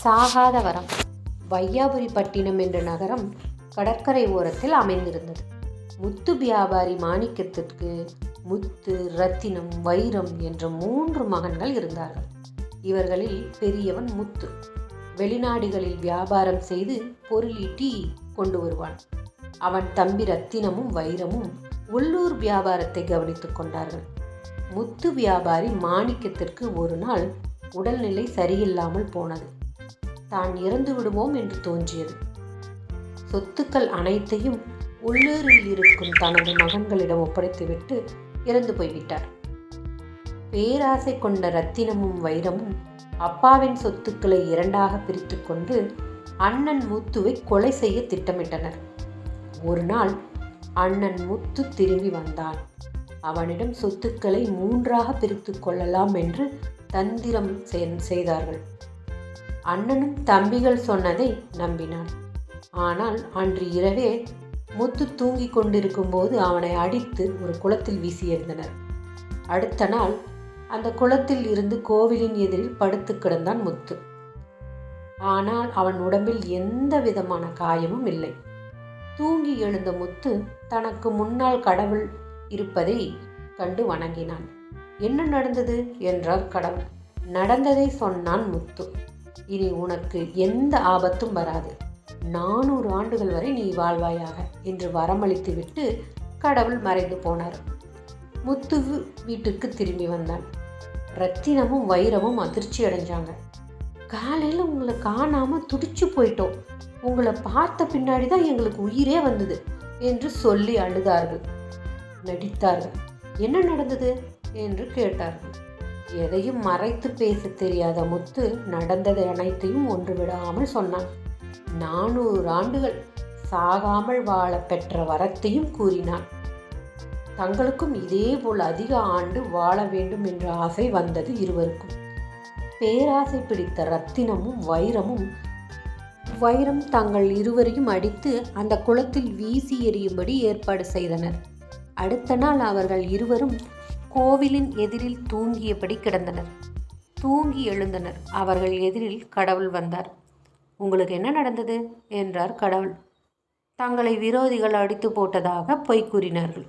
சாகாத வரம். வையாபுரிப்பட்டினம் என்ற நகரம் கடற்கரை ஓரத்தில் அமைந்திருந்தது. முத்து வியாபாரி மாணிக்கத்திற்கு முத்து, ரத்தினம், வைரம் என்ற 3 மகன்கள் இருந்தார்கள். இவர்களில் பெரியவன் முத்து வெளிநாடுகளில் வியாபாரம் செய்து பொருளீட்டி கொண்டு வருவான். அவன் தம்பி ரத்தினமும் வைரமும் உள்ளூர் வியாபாரத்தை கவனித்துக் கொண்டார்கள். முத்து வியாபாரி மாணிக்கத்திற்கு ஒரு நாள் உடல்நிலை சரியில்லாமல் போனது. தான் இறந்து விடுவோம் என்று தோன்றியது. சொத்துக்கள் அனைத்தையும் உள்ளூரில் இருக்கும் தனது மகன்களிடம் ஒப்படைத்துவிட்டு இறந்து போய்விட்டார். பேராசை கொண்ட ரத்தினமும் வைரமும் அப்பாவின் சொத்துக்களை 2ஆக பிரித்து கொண்டு அண்ணன் முத்துவை கொலை செய்ய திட்டமிட்டனர். ஒரு நாள் அண்ணன் முத்து திரும்பி வந்தான். அவனிடம் சொத்துக்களை 3ஆக பிரித்து கொள்ளலாம் என்று தந்திரம் செய்தார்கள். அண்ணனும் தம்பிகள் சொன்னதை நம்பினான். ஆனால் அன்று இரவே முத்து தூங்கிக் கொண்டிருக்கும் போது அவனை அடித்து ஒரு குளத்தில் வீசி எறிந்தனர். அடுத்த நாள் அந்த குளத்தில் இருந்து கோவிலின் எதிரில் படுத்து கிடந்தான் முத்து. ஆனால் அவன் உடம்பில் எந்த விதமான காயமும் இல்லை. தூங்கி எழுந்த முத்து தனக்கு முன்னால் கடவுள் இருப்பதை கண்டு வணங்கினான். என்ன நடந்தது என்றார் கடவுள். நடந்ததை சொன்னான் முத்து. இனி உனக்கு எந்த ஆபத்தும் வராது. 400 ஆண்டுகள் வரை நீ வாழ்வாயாக என்று வரமளித்து விட்டு கடவுள் மறைந்து போனார். முத்து வீட்டுக்கு திரும்பி வந்தான். ரத்தினமும் வைரமும் அதிர்ச்சி அடைஞ்சாங்க. காலையில் உங்களை காணாமல் துடிச்சு போயிட்டோம். உங்களை பார்த்த பின்னாடி தான் எங்களுக்கு உயிரே வந்தது என்று சொல்லி அழுதார்கள், நடித்தார்கள். என்ன நடந்தது என்று கேட்டார்கள். எதையும் மறைத்து பேச தெரியாத முத்து நடந்ததை அனைத்தையும் ஒன்று விடாமல் சொன்னான். 400 ஆண்டுகள் சாகாமல் வாழ பெற்ற வரத்தையும் கூறினான். தங்களுக்கும் இதே போல் அதிக ஆண்டு வாழ வேண்டும் என்ற ஆசை வந்தது இருவருக்கும். பேராசை பிடித்த ரத்தினமும் வைரம் தங்கள் இருவரையும் அடித்து அந்த குளத்தில் வீசி எறியும்படி ஏற்பாடு செய்தனர். அடுத்த நாள் அவர்கள் இருவரும் கோவிலின் எதிரில் தூங்கியபடி கிடந்தனர். தூங்கி எழுந்தனர். அவர்கள் எதிரில் கடவுள் வந்தார். உங்களுக்கு என்ன நடந்தது என்றார் கடவுள். தங்களை விரோதிகள் அடித்து போட்டதாக பொய் கூறினார்கள்.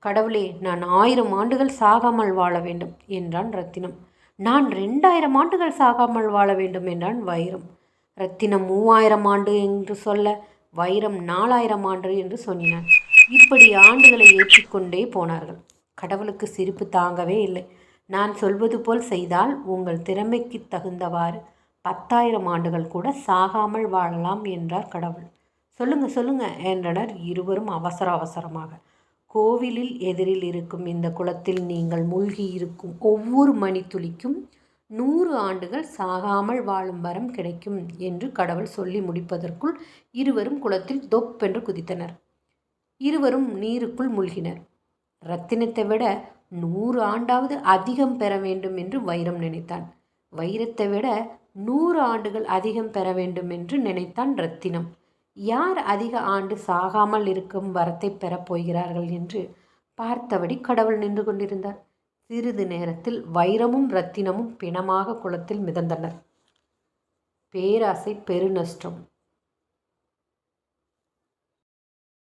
கடவுளே, நான் 1000 ஆண்டுகள் சாகாமல் வாழ வேண்டும் என்றான் ரத்தினம். நான் 2000 ஆண்டுகள் சாகாமல் வாழ வேண்டும் என்றான் வைரம். ரத்தினம் 3000 ஆண்டு என்று சொல்ல, வைரம் 4000 ஆண்டு என்று சொன்னான். இப்படி ஆண்டுகளை ஏற்றிக்கொண்டே போனார்கள். கடவுளுக்கு சிரிப்பு தாங்கவே இல்லை. நான் சொல்வது போல் செய்தால் உங்கள் திறமைக்கு தகுந்தவாறு 10,000 ஆண்டுகள் கூட சாகாமல் வாழலாம் என்றார் கடவுள். சொல்லுங்க என்றனர் இருவரும் அவசரமாக. கோவிலில் எதிரில் இருக்கும் இந்த குளத்தில் நீங்கள் மூழ்கி இருக்கும் ஒவ்வொரு மணித்துளிக்கும் 100 ஆண்டுகள் சாகாமல் வாழும் வரம் கிடைக்கும் என்று கடவுள் சொல்லி முடிப்பதற்குள் இருவரும் குளத்தில் தொப்பென்று குதித்தனர். இருவரும் நீருக்குள் மூழ்கினர். ரத்தினத்தை விட 100 ஆண்டாவது அதிகம் பெற வேண்டும் என்று வைரம் நினைத்தான். வைரத்தை விட 100 ஆண்டுகள் அதிகம் பெற வேண்டும் என்று நினைத்தான் ரத்தினம். யார் அதிக ஆண்டு சாகாமல் இருக்கும் வரத்தை பெறப் போகிறார்கள் என்று பார்த்தபடி கடவுள் நின்று கொண்டிருந்தார். சிறிது நேரத்தில் வைரமும் ரத்தினமும் பிணமாக குளத்தில் மிதந்தனர். பேராசை பெருநஷ்டம்.